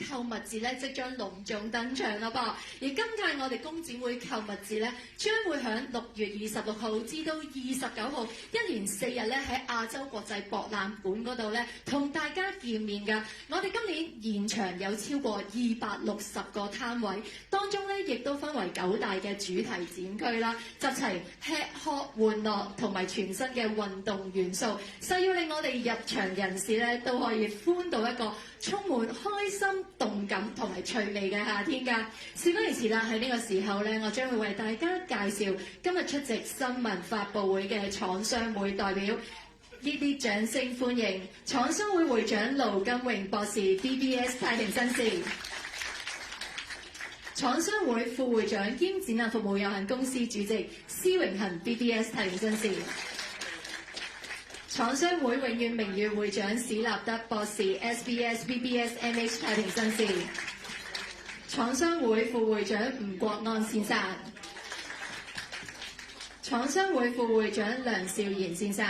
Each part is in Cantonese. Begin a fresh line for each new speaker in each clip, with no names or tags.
購物節咧即將隆重登場啦噃，而今屆我哋工展會購物節咧將會喺6月26號至到29號，一連4日咧喺亞洲國際博覽館嗰度咧同大家見面㗎。我哋今年現場有超過260個攤位，當中咧亦都分為9大嘅主題展區啦，集齊吃喝玩樂同埋全新嘅運動元素，誓要令我哋入場人士咧都可以歡到一個充滿開心、動感同埋趣味嘅夏天㗎。事不宜遲啦，喺呢個時候咧，我將會為大家介紹今日出席新聞發佈會嘅廠商會代表，熱烈掌聲歡迎廠商會會長盧金榮博士 BBS 太平紳士，廠商會副會長兼展覽服務有限公司主席施榮恒 BBS 太平紳士，廠商會永遠名譽會長史立德博士 SBS BBS MH 太平紳士，廠商會副會長吳國安先生，廠商會副會長梁兆賢先生，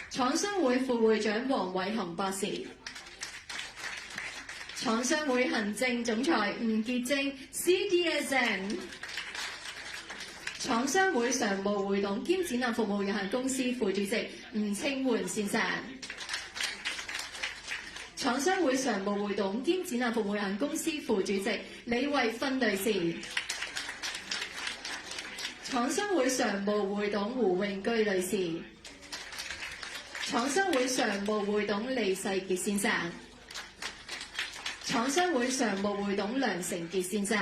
廠商會副會長黃偉雄博士，廠商會行政總裁吳潔貞 CDSN， 廠商會常務會董兼展覽服務有限公司副主席吳清媛先生，廠商會常務會董兼展覽服務有限公司副主席李慧芬女士，廠商會常務會董胡永居女士，廠商會常務會董李世傑先生，廠商會常務會董梁成傑先生，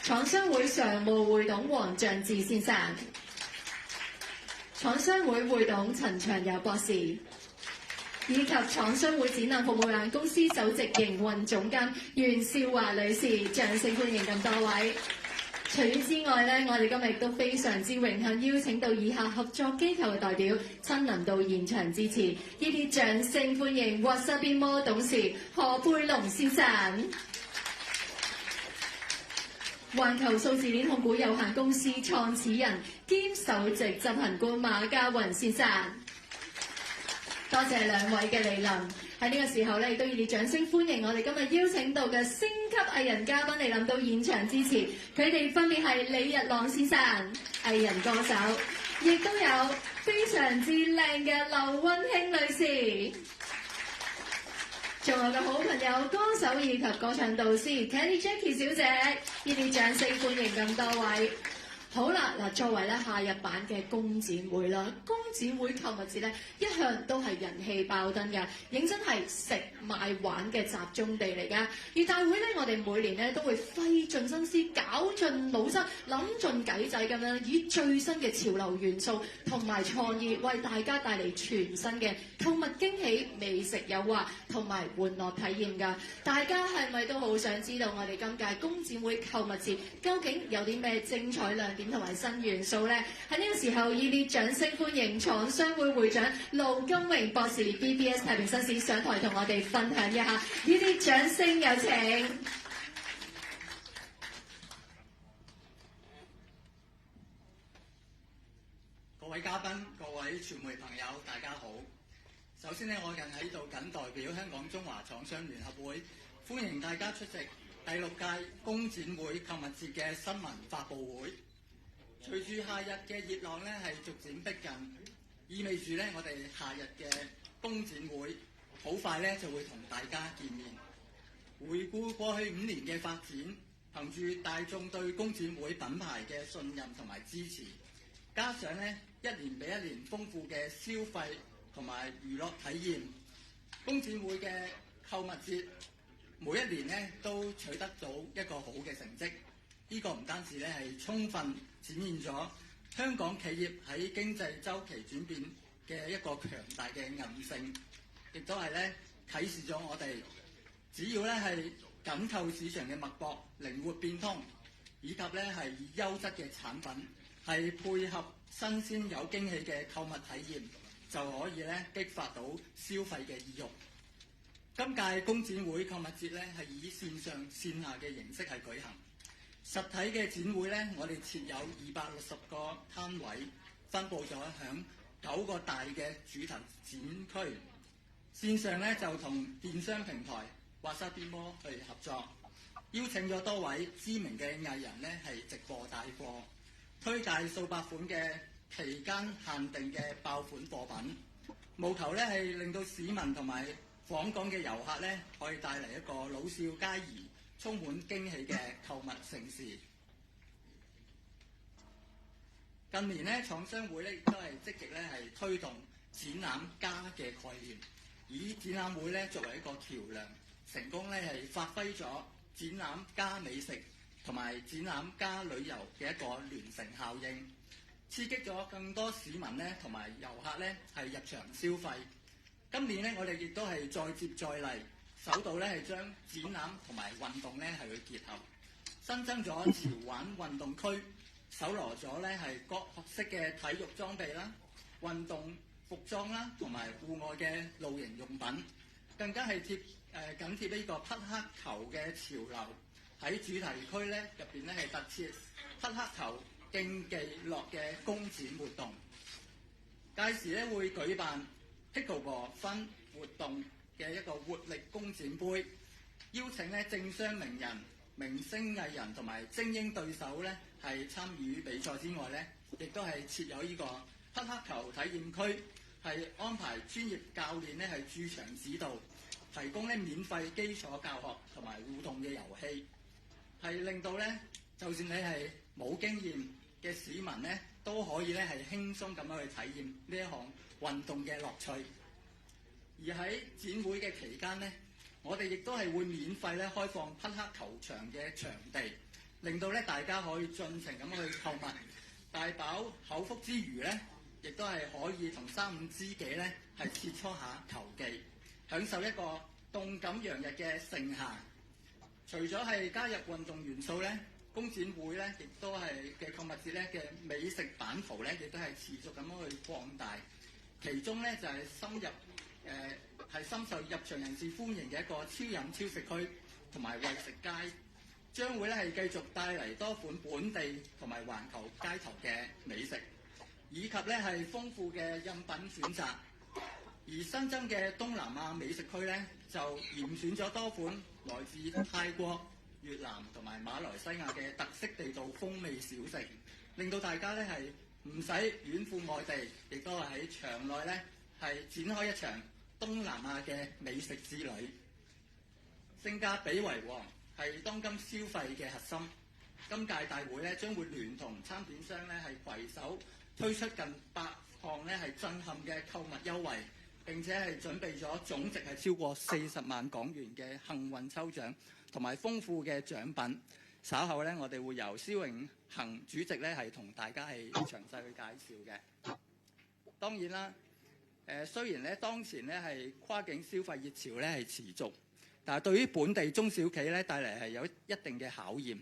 廠商會常務會董黃象智先生，廠商會會董陳長友博士，以及廠商會展覽服務有限公司首席營運總監袁少華女士，掌聲歡迎咁多位。除此之外咧，我哋今日亦都非常之榮幸邀請到以下合作機構嘅代表親臨到現場支持，呢啲掌聲歡迎 Wasabi Mall 董事何佩龍先生、環球數字鏈控股有限公司創始人兼首席執行官馬家雲先生。多謝兩位嘅蒞臨，喺呢個時候咧，亦都熱烈掌聲歡迎我哋今日邀請到嘅星級藝人嘉賓嚟臨到現場支持，佢哋分別係李日朗先生，藝人歌手，亦都有非常之靚嘅劉溫馨女士，仲有個好朋友歌手以及歌唱導師 Kelly Jackie 小姐，熱烈掌聲歡迎咁多位。好啦，嗱，作為咧夏日版嘅工展會啦，工展會購物節咧一向都係人氣爆燈㗎，認真係食買玩嘅集中地嚟㗎。而大會咧，我哋每年咧都會費盡心思、搞盡腦汁、諗盡計仔咁樣，以最新嘅潮流元素同埋創意，為大家帶嚟全新嘅購物驚喜、美食誘惑同埋玩樂體驗㗎。大家係咪都好想知道我哋今屆工展會購物節究竟有啲咩精彩亮點同埋新元素呢？喺呢個時候，熱烈掌聲歡迎廠商會會長盧金榮博士 BBS 太平紳士上台同我哋分享一下，熱烈掌聲有請。
各位嘉賓、各位傳媒朋友，大家好。首先呢，我喺度謹代表香港中華廠商聯合會，歡迎大家出席第6屆工展會購物節嘅新聞發佈會。隨住夏日嘅熱浪咧係逐漸逼近，意味住咧我哋夏日嘅工展會好快咧就會同大家見面。回顧過去5年嘅發展，憑住大眾對工展會品牌嘅信任同埋支持，加上咧一年比一年豐富嘅消費同埋娛樂體驗，工展會嘅購物節每一年咧都取得到一個好嘅成績。呢個唔單止咧係充分展現咗香港企業喺經濟週期轉變嘅一個強大嘅韌性，亦都係咧啟示咗我哋，只要咧係緊扣市場嘅脈搏、靈活變通，以及咧係以優質嘅產品係配合新鮮有驚喜嘅購物體驗，就可以咧激發到消費嘅意欲。今屆工展會購物節咧係以線上線下嘅形式係舉行。實體嘅展會咧，我哋設有260個攤位，分佈咗響9個大嘅主題展區，線上咧就同電商平台WhatsApp去合作，邀請咗多位知名嘅藝人咧係直播帶貨，推介數百款嘅期間限定嘅爆款貨品，務求咧係令到市民同埋訪港嘅遊客咧可以帶嚟一個老少皆宜、充滿驚喜嘅購物盛事。近年咧，廠商會咧亦都係積極咧係推動展覽加嘅概念，以展覽會咧作為一個橋樑，成功咧係發揮咗展覽加美食同埋展覽加旅遊嘅一個聯乘效應，刺激咗更多市民咧同埋遊客咧係入場消費。今年咧，我哋亦都係再接再厲，首度咧係將展覽同埋運動咧係去結合，新增咗潮玩運動區，搜羅咗咧係各式嘅體育裝備啦、運動服裝啦，同埋戶外嘅露營用品，更加係緊貼呢個匹克球嘅潮流。喺主題區咧入邊咧係特設匹克球競技樂嘅公展活動，屆時咧會舉辦 Pickleball 分活動嘅一個活力公展杯，邀請咧政商名人、明星藝人同埋精英對手咧係參與比賽之外咧，亦都係設有呢個匹克球體驗區，係安排專業教練咧係駐場指導，提供咧免費基礎教學同埋互動嘅遊戲，係令到咧就算你係冇經驗嘅市民咧，都可以咧係輕鬆咁樣去體驗呢一項運動嘅樂趣。而喺展會嘅期間呢，我哋亦都係會免費咧開放匹克球場嘅場地，令到咧大家可以盡情咁去購物，大飽口福之餘咧，亦都係可以同三五知己咧係切磋下球技，享受一個動感洋溢嘅盛夏。除咗係加入運動元素咧，工展會咧亦都係嘅購物節咧嘅美食版圖咧，亦都係持續咁樣去擴大。其中咧就係深受入場人士歡迎嘅一個超飲超食區同埋為食街，將會咧係繼續帶嚟多款本地同埋環球街頭嘅美食，以及咧係豐富嘅飲品選擇。而新增嘅東南亞美食區咧，就嚴選咗多款來自泰國、越南同埋馬來西亞嘅特色地道風味小食，令到大家咧係唔使遠赴外地，亦都係喺場內咧係展開一場東南亞嘅美食之旅。性價比為王係當今消費嘅核心。今屆大會咧將會聯同參展商咧係攜手推出近100項咧係震撼嘅購物優惠，並且係準備咗總值係超過40萬港元嘅幸運抽獎同埋豐富嘅獎品。稍後咧，我哋會由蕭永恒主席咧係同大家係詳細去介紹嘅。當然啦，雖然咧當前咧係跨境消費熱潮咧係持續，但係對於本地中小企咧帶嚟係有一定嘅考驗。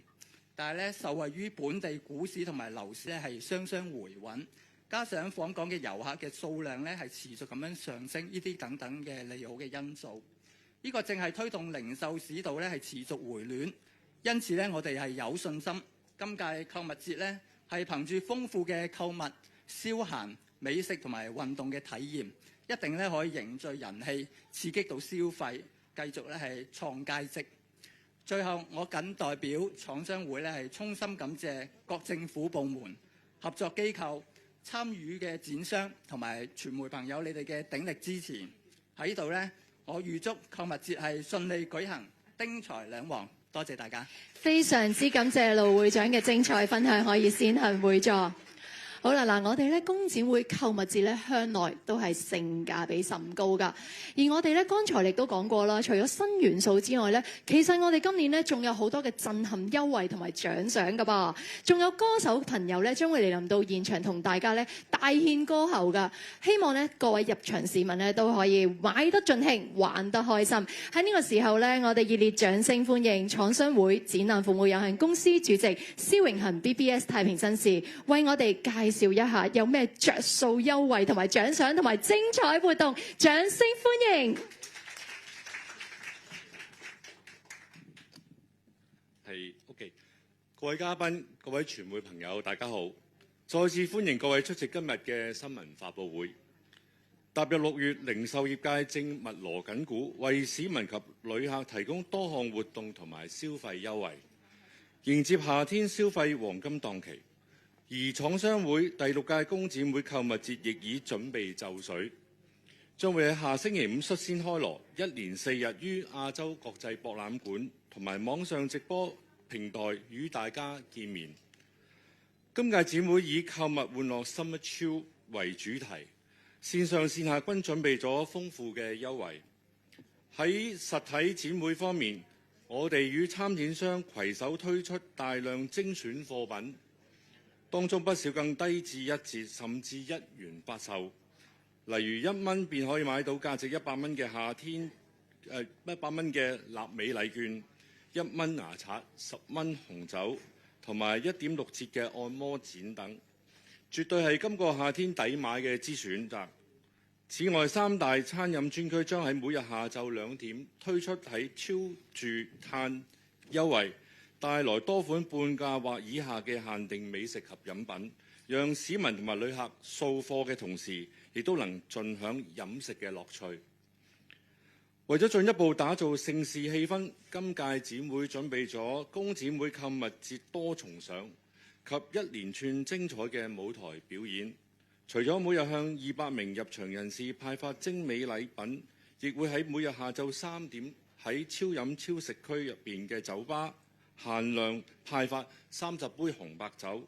但係咧，受惠於本地股市同埋樓市咧係雙雙回穩，加上訪港嘅遊客嘅數量咧係持續咁樣上升，呢啲等等嘅利好嘅因素，呢個正係推動零售市道咧係持續回暖。因此咧，我哋係有信心，今屆購物節咧係憑住豐富嘅購物、消閒、美食同埋運動嘅體驗，一定咧可以凝聚人氣，刺激到消費，繼續咧係創佳績。最後，我謹代表廠商會咧係衷心感謝各政府部門、合作機構、參與嘅展商同埋傳媒朋友，你哋嘅鼎力支持。喺呢度咧，我預祝購物節係順利舉行，丁財兩旺。多謝大家。
非常之感謝盧會長嘅精彩分享，可以先行會座。好啦，嗱，我哋咧工展會購物節咧向來都係性價比甚高噶，而我哋咧剛才亦都講過啦，除咗新元素之外咧，其實我哋今年咧仲有好多嘅震撼優惠同埋獎賞噶噃，仲有歌手朋友咧將會嚟臨到現場同大家咧大獻歌喉噶，希望咧各位入場市民咧都可以買得盡興，玩得開心。喺呢個時候咧，我哋熱烈掌聲歡迎廠商會展覽服務有限公司主席蕭永恒 BBS 太平紳士為我哋介紹一下有咩着數優惠同埋獎賞同埋精彩活動，掌聲歡迎。
係 OK， 各位嘉賓、各位傳媒朋友，大家好！再次歡迎各位出席今日嘅新聞發佈會。踏入6月，零售業界正密鑼緊鼓，為市民及旅客提供多項活動同埋消費優惠，迎接夏天消費黃金檔期。而廠商會第6屆工展會購物節亦已準備就緒，將會喺下星期5率先開鑼，一連4日於亞洲國際博覽館同埋網上直播平台與大家見面。今屆展會以購物玩樂 Summer Chill 為主題，線上線下均準備咗豐富嘅優惠。喺實體展會方面，我哋與參展商攜手推出大量精選貨品，當中不少更低至1折，甚至1元發售。例如1蚊便可以買到價值100蚊嘅夏天100蚊嘅臘味禮券，1蚊牙刷、10蚊紅酒，同埋1.6折嘅按摩剪等，絕對係今個夏天抵買嘅之選擇。此外，3大餐飲專區將喺每日下晝2點推出喺超住嘆優惠，帶來多款半價或以下嘅限定美食及飲品，讓市民同埋旅客掃貨嘅同時，亦都能盡享飲食嘅樂趣。為咗進一步打造盛事氣氛，今屆展會準備咗工展會購物節多重賞及一連串精彩嘅舞台表演。除咗每日向200名入場人士派發精美禮品，亦會喺每日下晝3點喺超飲超食區入邊嘅酒吧限量派發30杯紅白酒。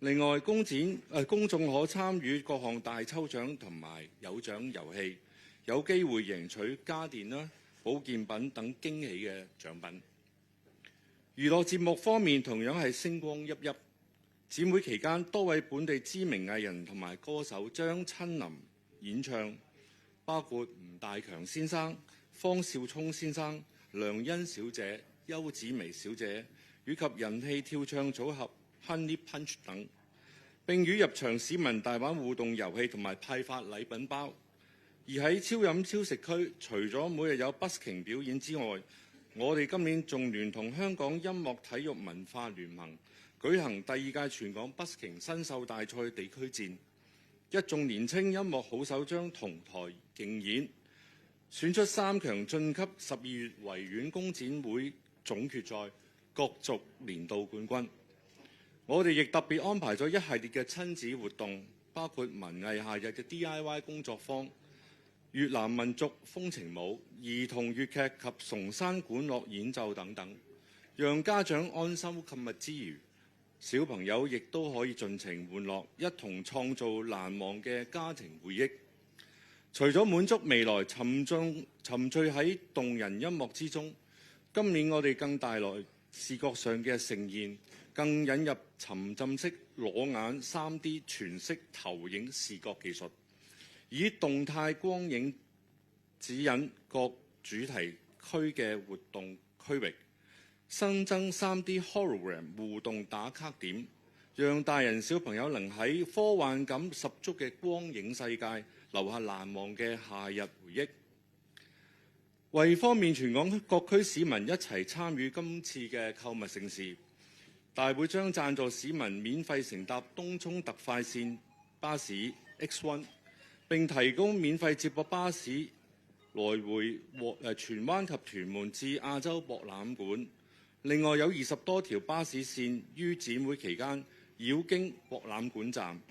另外，公眾可參與各項大抽獎同埋有獎遊戲，有機會贏取家電啦、保健品等驚喜嘅獎品。娛樂節目方面同樣係星光熠熠。展會期間，多位本地知名藝人同埋歌手將親臨演唱，包括吳大強先生、方少聰先生、梁欣小姐、邱子薇小姐，以及人氣跳唱組合 Honey Punch 等，並與入場市民大玩互動遊戲同埋派發禮品包。而喺超飲超食區，除咗每日有 busking 表演之外，我哋今年仲聯同香港音樂體育文化聯盟舉行第2屆全港 busking 新秀大賽地區戰，一眾年青音樂好手將同台競演，選出3強晉級12月維園工展會總決賽，角逐年度冠軍。我哋亦特別安排咗一系列嘅親子活動，包括文藝夏日嘅 DIY 工作坊、越南民族風情舞、兒童粵劇及崇山管樂演奏等等，讓家長安心購物之餘，小朋友亦都可以盡情玩樂，一同創造難忘嘅家庭回憶。除咗滿足未來沉醉喺動人音樂之中，今年我哋更帶來視覺上嘅盛宴，更引入沉浸式裸眼 3D 全息投影視覺技術，以動態光影指引各主題區嘅活動區域，新增 3D hologram 互動打卡點，讓大人小朋友能喺科幻感十足嘅光影世界留下難忘嘅夏日回憶。為方便全港各區市民一齊參與今次嘅購物盛事，大會將贊助市民免費乘搭東涌特快線巴士 X1， 並提供免費接駁巴士來回荃灣及屯門至亞洲博覽館。另外有20多條巴士線於展會期間繞經博覽館站。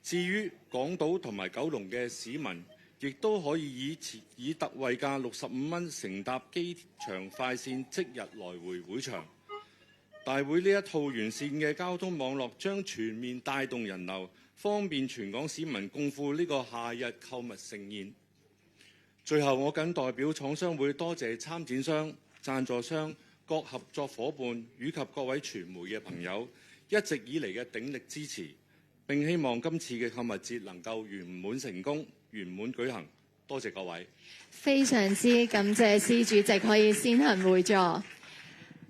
至於港島同埋九龍嘅市民，亦都可以以特惠價65蚊乘搭機場快線即日來回會場。大會呢一套完善嘅交通網絡將全面帶動人流，方便全港市民共赴呢個夏日購物盛宴。最後，我謹代表廠商會多謝參展商、贊助商、各合作伙伴以及各位傳媒嘅朋友一直以嚟嘅鼎力支持，並希望今次嘅購物節能夠圓滿成功、圓滿舉行。多謝各位。
非常之感謝司主席可以先行會座。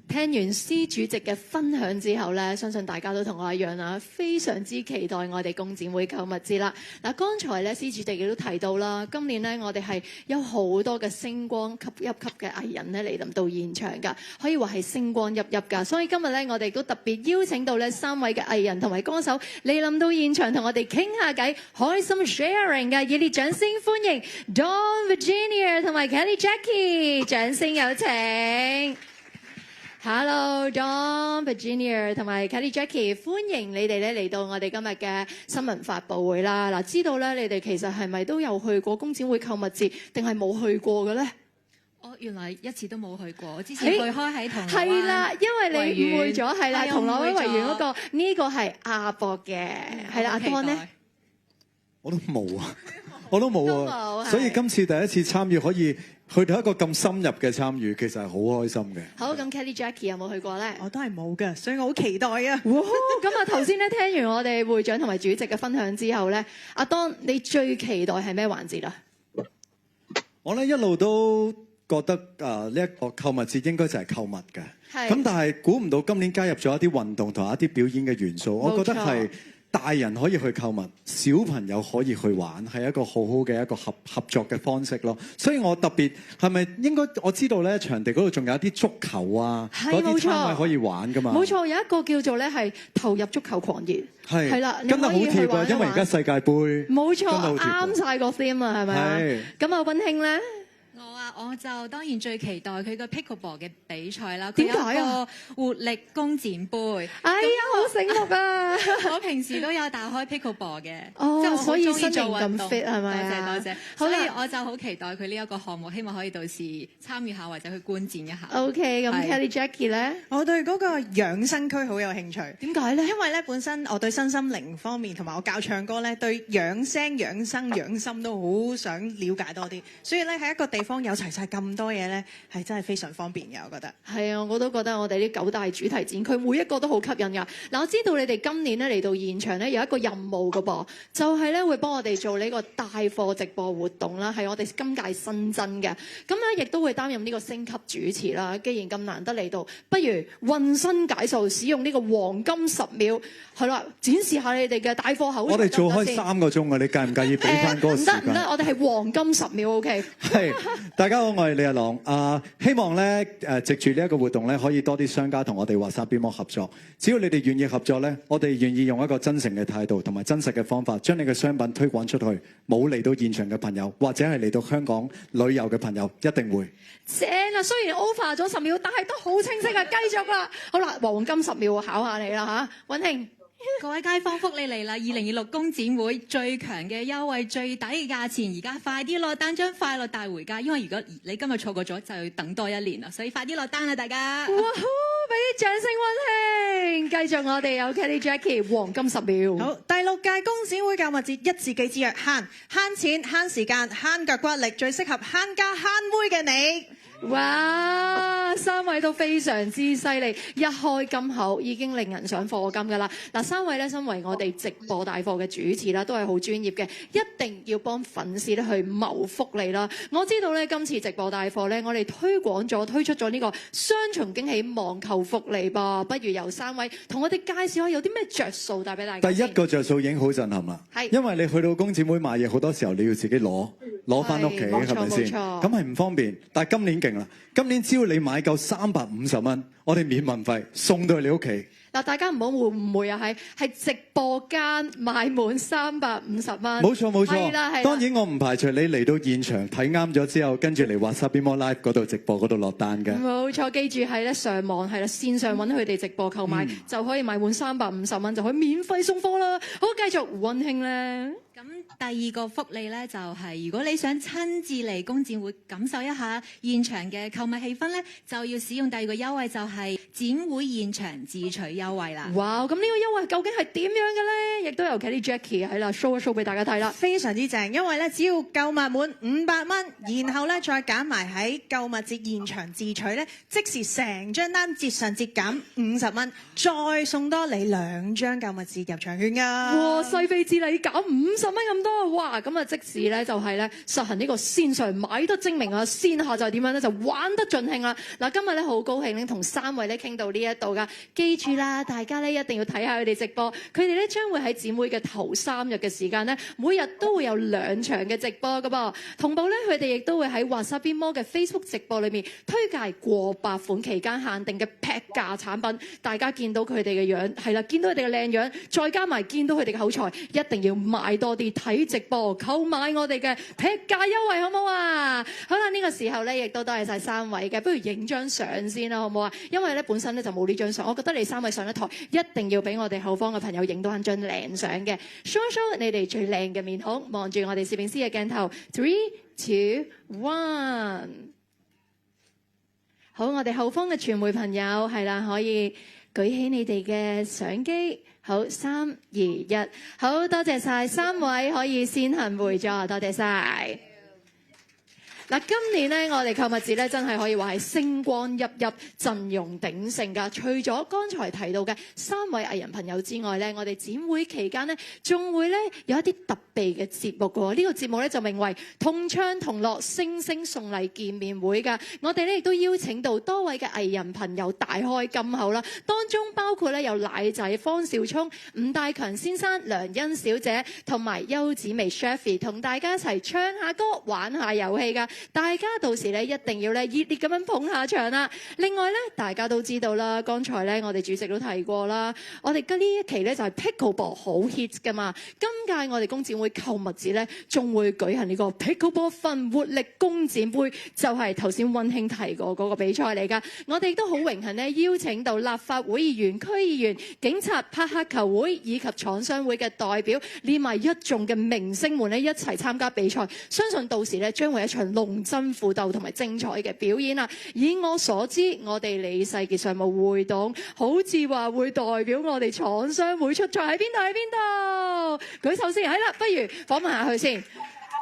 聽完司主席嘅分享之後咧，相信大家都同我一樣啦，非常之期待我哋工展會購物節啦。嗱，剛才咧司主席亦都提到啦，今年咧我哋係有好多嘅星光熠熠嘅藝人咧嚟到現場㗎，可以話係星光熠熠㗎。所以今日咧我哋都特別邀請到咧3位嘅藝人同埋歌手嚟臨到現場同我哋傾下偈，開心 sharing 嘅，熱烈掌聲歡迎 Dawn Virginia 同埋 Kelly Jackie， 掌聲有請。Hello Dawn Virginia 同埋 Kelly Jackie， 歡迎你哋咧嚟到我哋今日嘅新聞發佈會啦。嗱，知道咧你哋其實係咪都有去過工展會購物節，定係冇去過嘅咧？
原來一次都冇去過，我之前去開喺銅鑼灣
係啦，因為你誤會咗係啦，銅鑼灣維園嗰個呢個係亞博嘅，係啦，阿 Dawn 咧，
我都冇啊，我都冇啊，所以今次第一次參與可以去到一個咁深入嘅參與，其實係好開心嘅。
好，咁 Kelly Jackie 有冇去過咧？
我都係冇嘅，所以我好期待啊！
哇！咁啊，頭先咧聽完我哋會長同埋主席嘅分享之後咧，阿 Dawn 你最期待係咩環節啊？
我咧一路都覺得呢一個購物節應該就係購物嘅，咁但係估唔到今年加入咗一啲運動同埋一啲表演嘅元素，我覺得係大人可以去購物，小朋友可以去玩，係一個好好嘅一個合作嘅方式咯。所以我特別係咪應該我知道咧場地嗰度仲有一啲足球啊，嗰啲攤位可以玩噶嘛？
冇錯，有一個叫做咧係投入足球狂熱，係啦，
跟得好貼啊，因為而家世界盃，
冇錯，啱晒個 theme 啊，係咪啊？咁啊，溫馨咧。
我就當然最期待佢個 pickleball 嘅比賽啦。
點解啊？
活力工展杯。
哎呀，好醒目啊！
我平時都有打開 pickleball 嘅，
即係
所以身形
咁 fit 係咪？
多謝。所以我就好期待佢呢一個項目，希望可以到時參與下或者去觀戰一下。
OK， 咁 Kelly Jackie 咧，
我對嗰個養生區好有興趣。
點解咧？
因為咧本身我對身心靈方面同埋我教唱歌咧，對養聲、養生、養心都好想了解多啲。所以咧喺一個地方有齊晒咁多嘢咧，係真係非常方便嘅，我覺得。
係啊，我都覺得我哋呢9大主題展區每一個都好吸引㗎。嗱，我知道你哋今年咧嚟到現場咧有一個任務㗎噃，就係咧會幫我哋做呢個帶貨直播活動啦，係我哋今屆新增嘅。咁咧亦都會擔任呢個星級主持啦。既然咁難得嚟到，不如渾身解數，使用呢個黃金10秒，係啦，展示下你哋嘅帶貨口。
我哋做開3個鐘啊，你介唔介意俾翻嗰個時間？
唔得，我哋係黃金10秒 ，OK。
係，大家好，我係李日朗。希望咧藉住呢一個活動咧，可以多啲商家同我哋Wasabi Mall合作。只要你哋願意合作咧，我哋願意用一個真誠嘅態度同埋真實嘅方法，將你嘅商品推廣出去。冇嚟到現場嘅朋友，或者係嚟到香港旅遊嘅朋友，一定會
正啊！雖然 over 咗10秒，但係都好清晰啊！繼續啦，好啦，黃金10秒考下你啦嚇，溫馨。
各位街坊，福利嚟啦！2026工展會最強嘅優惠、最抵嘅價錢，而家快啲落單，將快樂帶回家。因為如果你今日錯過咗，就要等多1年啦，所以快啲落單啦，大家！
哇！俾啲掌聲溫馨，繼續我哋有 Kelly Jackie 黃金10秒。
好，第6屆工展會購物節一字記之曰慳錢、慳時間、慳腳骨力，最適合慳家慳妹嘅你。
哇！3位都非常之犀利，一開金口已經令人想課金㗎啦。嗱，3位咧身為我哋直播帶貨嘅主持啦，都係好專業嘅，一定要幫粉絲咧去謀福利啦。我知道咧今次直播帶貨咧，我哋推出咗呢個雙重驚喜網購福利噃，不如由3位同我哋介紹下有啲咩着數帶俾大家。
第一個着數已經好震撼啦，因為你去到工展會買嘢，好多時候你要自己攞翻屋企，係咪先？咁係唔方便。但係今年勁啦，今年只要你買夠350蚊，我哋免運費送到去你屋企。
嗱，大家唔好誤會啊，係直播間買滿350蚊。
冇錯冇錯，
係啦。
當然我唔排除你嚟到現場睇啱咗之後，跟住嚟Wasabi Mall Live 嗰度直播嗰度落單嘅。冇
錯，記住係咧上網係啦，線上揾佢哋直播購買，就可以買滿350蚊就可以免費送貨啦。好，繼續溫馨咧。
咁第2個福利咧，就係如果你想親自嚟工展會感受一下現場嘅購物氣氛咧，就要使用第2個優惠，就係展會現場自取優惠啦。
哇！咁呢個優惠究竟係點樣嘅咧？亦都由 Kelly Jackie 喺啦 show 一 show 俾大家睇啦。
非常之正，因為咧只要購物滿500蚊，然後咧再減埋喺購物節現場自取咧，即時成張單折上折減50蚊，再送多你2張購物節入場券㗎。
哇！勢非之利減50蚊咁多，哇！咁啊即使咧就係咧實行呢個線上買得精明啊，線下就係點樣咧就玩得盡興啦。嗱，今日咧好高興咧同3位咧傾到呢一度噶，記住啦，大家咧一定要睇下佢哋直播，佢哋咧將會喺展會嘅頭3日嘅時間咧，每日都會有2場嘅直播噶噃，同步咧佢哋亦都會喺 Wasabi Mall 嘅 Facebook 直播裏面推介過百款期間限定嘅劈價產品，大家見到佢哋嘅樣係啦，見到佢哋嘅靚樣，再加埋見到佢哋嘅口才，一定要買多啲睇直播，購買我哋嘅劈價優惠，好唔好啊？好啦，呢個時候咧亦都多謝晒3位嘅，不如影張相先啦，好唔好啊？因為咧本身咧就冇呢張相，我覺得你3位上一台一定要俾我哋後方嘅朋友影到一張靚相嘅 show 你哋最靚嘅面孔，望住我哋攝影師嘅鏡頭 ，3、2、1。好，我哋後方嘅傳媒朋友係啦，可以舉起你哋嘅相機。好，3、2、1，好多謝晒3位，可以先行回座，多謝晒。嗱，今年咧，我哋購物節咧，真係可以話係星光熠熠、陣容鼎盛㗎。除咗剛才提到嘅3位藝人朋友之外咧，我哋展會期間咧，仲會咧有一啲特別嘅節目㗎喎。呢個節目咧就名為同唱同樂星星送禮見面會㗎。我哋咧亦都邀請到多位嘅藝人朋友大開金口啦，當中包括咧有奶仔方少聰、吳大強先生、梁欣小姐同埋邱子薇 Chefy 同大家一齊唱下歌、玩下遊戲㗎。大家到時咧一定要咧熱烈咁樣捧下場啦！另外咧，大家都知道啦，剛才咧我哋主席都提過啦，我哋呢一期咧就係 Pickleball 好 hit 噶嘛。今屆我哋工展會購物節咧，仲會舉行呢個 Pickleball 奮活力工展杯，就係頭先溫馨提過嗰個比賽嚟噶。我哋亦都好榮幸咧邀請到立法會議員、區議員、警察、拍客球會以及廠商會嘅代表，連埋一眾嘅明星們咧一齊參加比賽。相信到時咧將會一場龍爭虎鬥同埋精彩嘅表演啊！以我所知，我哋李世傑常務會董好似話會代表我哋廠商會出賽喺邊度？喺邊度？舉手先，係啦，不如訪問下佢先。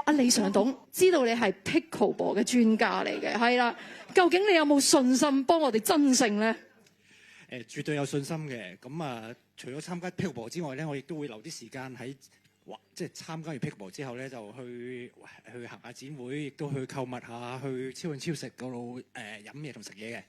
阿李常董，知道你係 Pickleball 嘅專家嚟嘅，係啦，究竟你有冇信心幫我哋爭勝呢？
絕對有信心嘅。咁啊，除咗參加 Pickleball 之外咧，我亦都會留啲時間喺即係參加完 Pickleball 之後咧，就去行下展會，亦都去購物下，去超運超食嗰度飲嘢同食嘢嘅。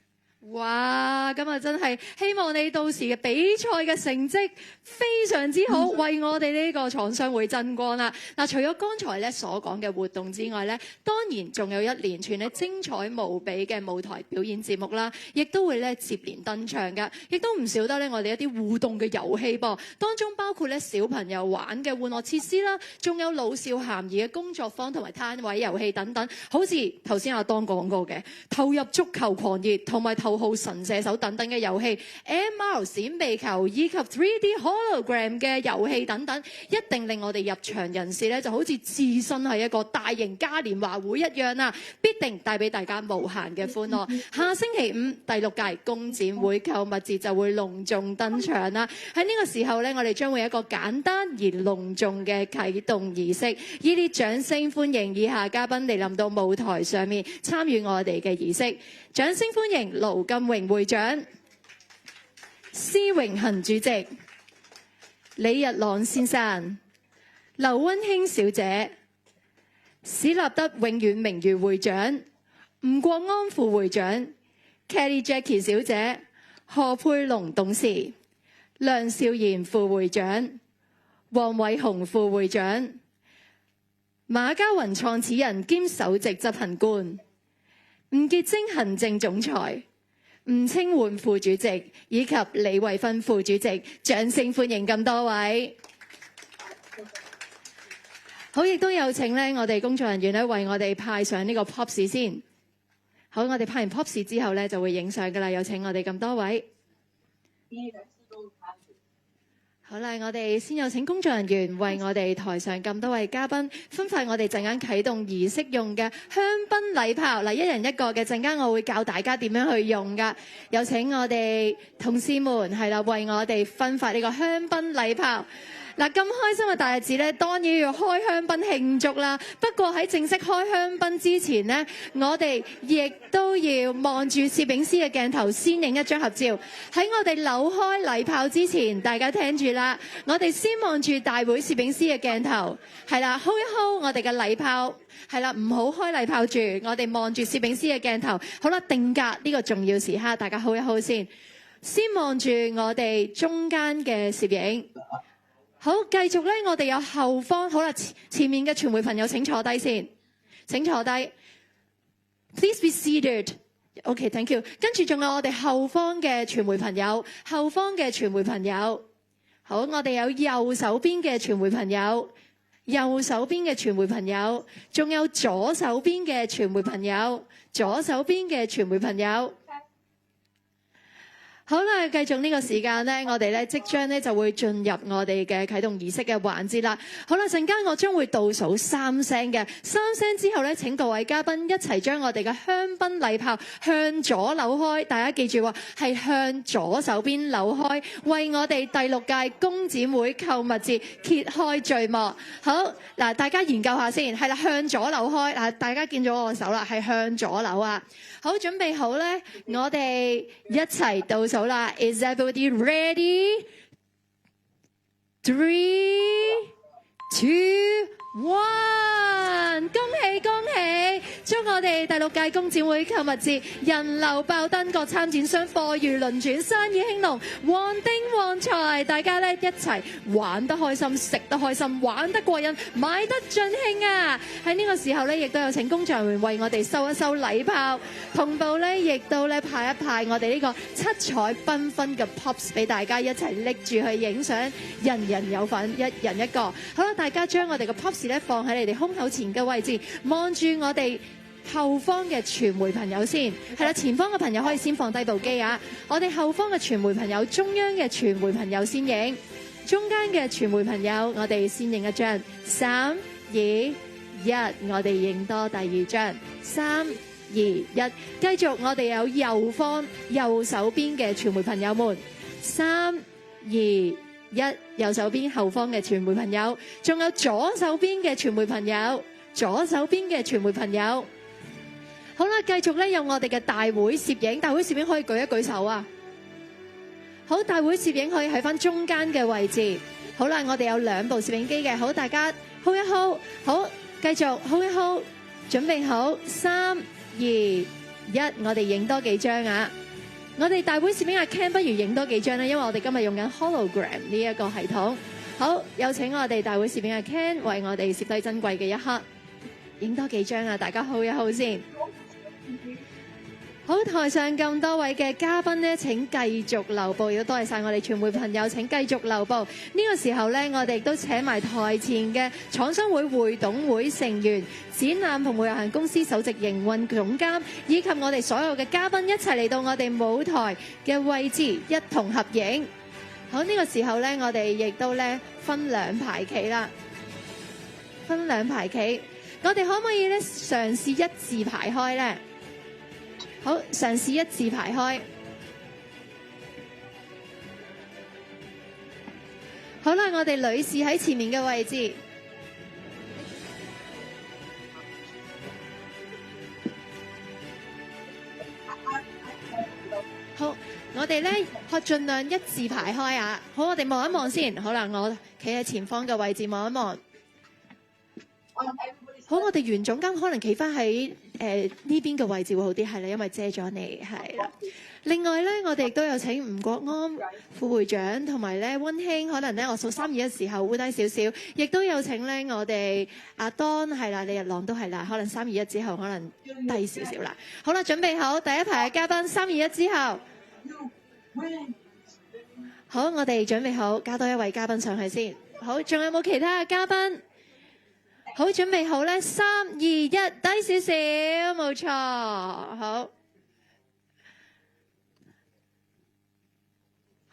哇！今日真係希望你到時嘅比賽嘅成績非常之好，為我哋呢個廠商會爭光啦！嗱，除咗剛才咧所講嘅活動之外咧，當然仲有一連串咧精彩無比嘅舞台表演節目啦，亦都會咧接連登場㗎，亦都唔少得咧我哋一啲互動嘅遊戲噃，當中包括咧小朋友玩嘅玩樂設施啦，仲有老少咸宜嘅工作坊同埋攤位遊戲等等，好似頭先阿當講過嘅投入足球狂熱同埋頭號神射手等等嘅遊戲 ，MR 閃避球以及 3D hologram 嘅遊戲等等，一定令我哋入場人士咧就好似置身喺一個大型嘉年華會一樣啊！必定帶俾大家無限嘅歡樂。下星期5第6屆工展會購物節就會隆重登場啦！喺呢個時候咧，我哋將會有一個簡單而隆重嘅啟動儀式，以啲掌聲歡迎以下嘉賓嚟臨到舞台上面參與我哋嘅儀式。掌聲歡迎盧金榮會長、施榮恒主席、李日朗先生、劉溫馨小姐、史立德永遠名譽會長、吳國安副會長、Kelly Jackie 小姐、何佩龍董事、梁兆賢副會長、黃偉雄副會長、馬家雲創始人兼首席執行官、吳潔貞行政總裁、吳清煥副主席以及李慧芬副主席，掌聲歡迎咁多位。好，亦都有請咧我哋工作人員咧為我哋派上呢個 pop 先。好，我哋派完 pop 之後咧就會影相噶啦，有請我哋咁多位。好啦，我哋先有請工作人員為我哋台上咁多位嘉賓分發我哋陣間啟動儀式用嘅香檳禮炮。嗱，一人一個嘅，陣間我會教大家點樣去用噶。有請我哋同事們係啦，為我哋分發呢個香檳禮炮。嗱，咁開心嘅大日子咧，當然要開香檳慶祝啦。不過喺正式開香檳之前呢，我哋亦都要望住攝影師嘅鏡頭先影一張合照。喺我哋扭開禮炮之前，大家聽住啦，我哋先望住大會攝影師嘅鏡頭，係啦，hold 一 hold 我哋嘅禮炮，係啦，唔好開禮炮住，我哋望住攝影師嘅鏡頭。好啦，定格呢個重要時刻，大家 hold 一 hold 先，先望住我哋中間嘅攝影。好，繼續咧，我哋有後方，好啦，前面嘅傳媒朋友請坐低先，請坐低。Please be seated. OK, thank you. 跟住仲有我哋後方嘅傳媒朋友，後方嘅傳媒朋友。好，我哋有右手邊嘅傳媒朋友，右手邊嘅傳媒朋友，仲有左手邊嘅傳媒朋友，左手邊嘅傳媒朋友。好啦，繼續呢個時間呢，我哋即將就會進入我哋嘅啟動儀式嘅環節啦。好啦，陣間我將會倒數3聲嘅，3聲之後呢，請各位嘉賓一齊將我哋嘅香檳禮炮向左扭開，大家記住喎，係向左手邊扭開，為我哋第6屆工展會購物節揭開序幕。好，嗱，大家研究下先，係啦，向左扭開，嗱，大家見咗我手啦，係向左扭啊。好，準備好咧，我哋一齊倒數啦。Is everybody ready? 3, 2, 1，恭喜恭喜！祝我哋第6屆工展會購物節人流爆燈，各參展商貨如輪轉，生意興隆，旺丁旺財，大家一齊玩得開心，食得開心，玩得過癮，買得盡興啊！喺呢個時候亦都有請工作人員為我哋收一收禮炮，同步亦都派一派我哋呢個七彩繽紛嘅 pops 俾大家一齊拎住去影相，人人有份，一人一個。好啦，大家將我哋嘅 pops 放喺你哋胸口前嘅位置，望住我哋後方嘅傳媒朋友先，係啦，前方嘅朋友可以先放低部機啊。我哋後方嘅傳媒朋友，中央嘅傳媒朋友先影，中間嘅傳媒朋友我哋先影一張。3、2、1，我哋影多第2張。3、2、1，繼續我哋有右方右手邊嘅傳媒朋友們。3、2、1，右手邊後方嘅傳媒朋友，仲有左手邊嘅傳媒朋友，左手邊嘅傳媒朋友。好啦，繼續有我哋嘅大會攝影，大會攝影可以舉一舉手啊。好，大會攝影可以喺翻中間嘅位置。好啦，我哋有2部攝影機嘅，好，大家 hold 一 hold， 好，繼續 hold 一 hold， 準備好，3、2、1，我哋影多幾張啊。我哋大會攝影阿 Ken 不如影多幾張啦，因為我哋今日用緊 hologram 呢一個系統。好，有請我哋大會攝影阿 Ken 為我哋攝低珍貴嘅一刻，影多幾張啊！大家 hold 一 hold 先。好，台上咁多位嘅嘉賓呢，請繼續留步，亦都多謝晒我哋傳媒朋友，請繼續留步。呢個時候呢，我哋亦都請埋台前嘅廠商會會董會成員、展覽服務有限公司首席營運總監，以及我哋所有嘅嘉賓一齊嚟到我哋舞台嘅位置，一同合影。好，呢個時候呢，我哋亦都分2排企啦，分2排企。我哋可唔可以嘗試一字排開呢？好，嘗試一字排開。好啦，我哋女士喺前面嘅位置。好，我哋盡量一字排開啊。好，我哋望一望先。好啦，我企喺前方嘅位置望一望。好，我哋袁總監可能企翻喺呢邊嘅位置會好啲，係啦，因為遮咗你，係啦。另外我哋亦都有請吳國安副會長同埋溫馨，可能我數3、2嘅時候會低少少，亦都有請我哋阿 Don 係啦，李日朗都係啦，可能3、2、1之後可能低少少啦。好啦，準備好第一排嘅嘉賓，3、2、1之後，好，我哋準備好，加多1位嘉賓上去先。好，仲有冇其他嘅嘉賓？好，準備好3、2、1，低少少，冇錯。好，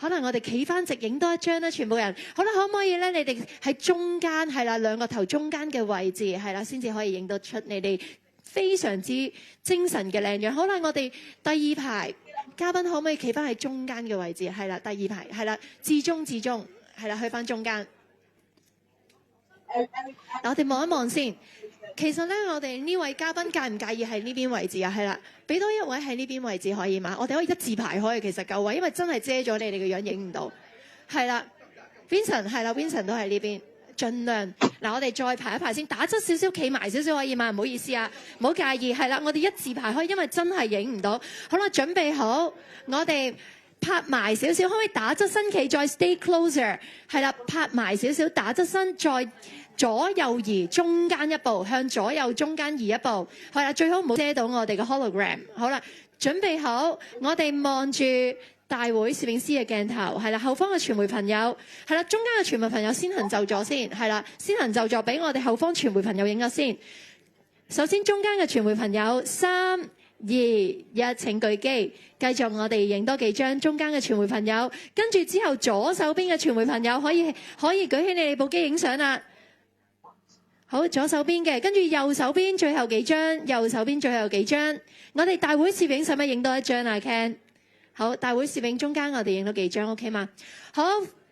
可能我哋企翻直影多一張啦，全部人。好啦，可唔可以你哋喺中間係啦，2個頭中間嘅位置係啦，先至可以影得出你哋非常之精神嘅靚樣。好啦，我哋第2排嘉賓可唔可以企翻喺中間嘅位置？係啦，第2排係啦，至中係啦，去翻中間。
嗱，我哋望一望先。其實咧，我哋呢位嘉賓介唔介意喺呢邊位置啊？係啦，俾多一位喺呢邊位置可以嗎？我哋可以一字排開，其實夠位，因為真係遮咗你哋嘅樣，影唔到。係啦 ，Vincent 係啦 ，Vincent 都喺呢邊，盡量。嗱，我哋再排一排先，打側少少，企埋少少可以嗎？唔好意思啊，唔好介意。係啦，我哋一字排開，因為真係影唔到。好啦，準備好，我哋拍埋少少，可唔可以打側身企，再 stay closer。係啦，拍埋少少，打側身，再左右移，中間一步，向左右中間移一步。係啦，最好唔好遮到我哋嘅 hologram。好啦，準備好，我哋望住大會攝影師嘅鏡頭。係啦，後方嘅傳媒朋友，係啦，中間嘅傳媒朋友先行就座先。係啦，先行就座俾我哋後方傳媒朋友影咗先。首先中間嘅傳媒朋友，3、2、1，請舉機。繼續我哋影多幾張中間嘅傳媒朋友，跟住之後左手邊嘅傳媒朋友可以舉起你哋部機影相啦。好，左手邊嘅，跟住右手邊最後幾張，右手邊最後幾張。我哋大會攝影使唔使影多一張啊 Ken？ 好，大會攝影中間我哋影多幾張 OK 嗎？好，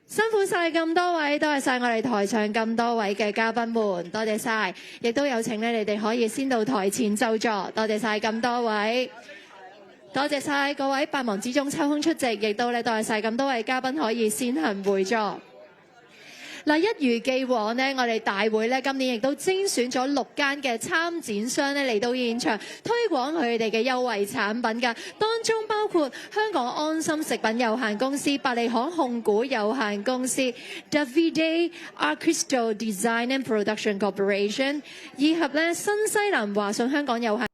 辛苦晒咁多位，多謝晒我哋台上咁多位嘅嘉賓們，多謝晒，亦都有請你哋可以先到台前就座，多謝晒咁多位，多謝晒各位百忙之中抽空出席，亦都多謝晒咁多位嘉賓可以先行會座。嗱，一如既往呢，我哋大會呢今年亦都精選咗6間嘅參展商呢嚟到現場推廣佢哋嘅優惠產品㗎，當中包括香港安心食品有限公司、百利行控股有限公司、Davide Arcristo Design and Production Corporation， 以及呢新西蘭華信香港有限。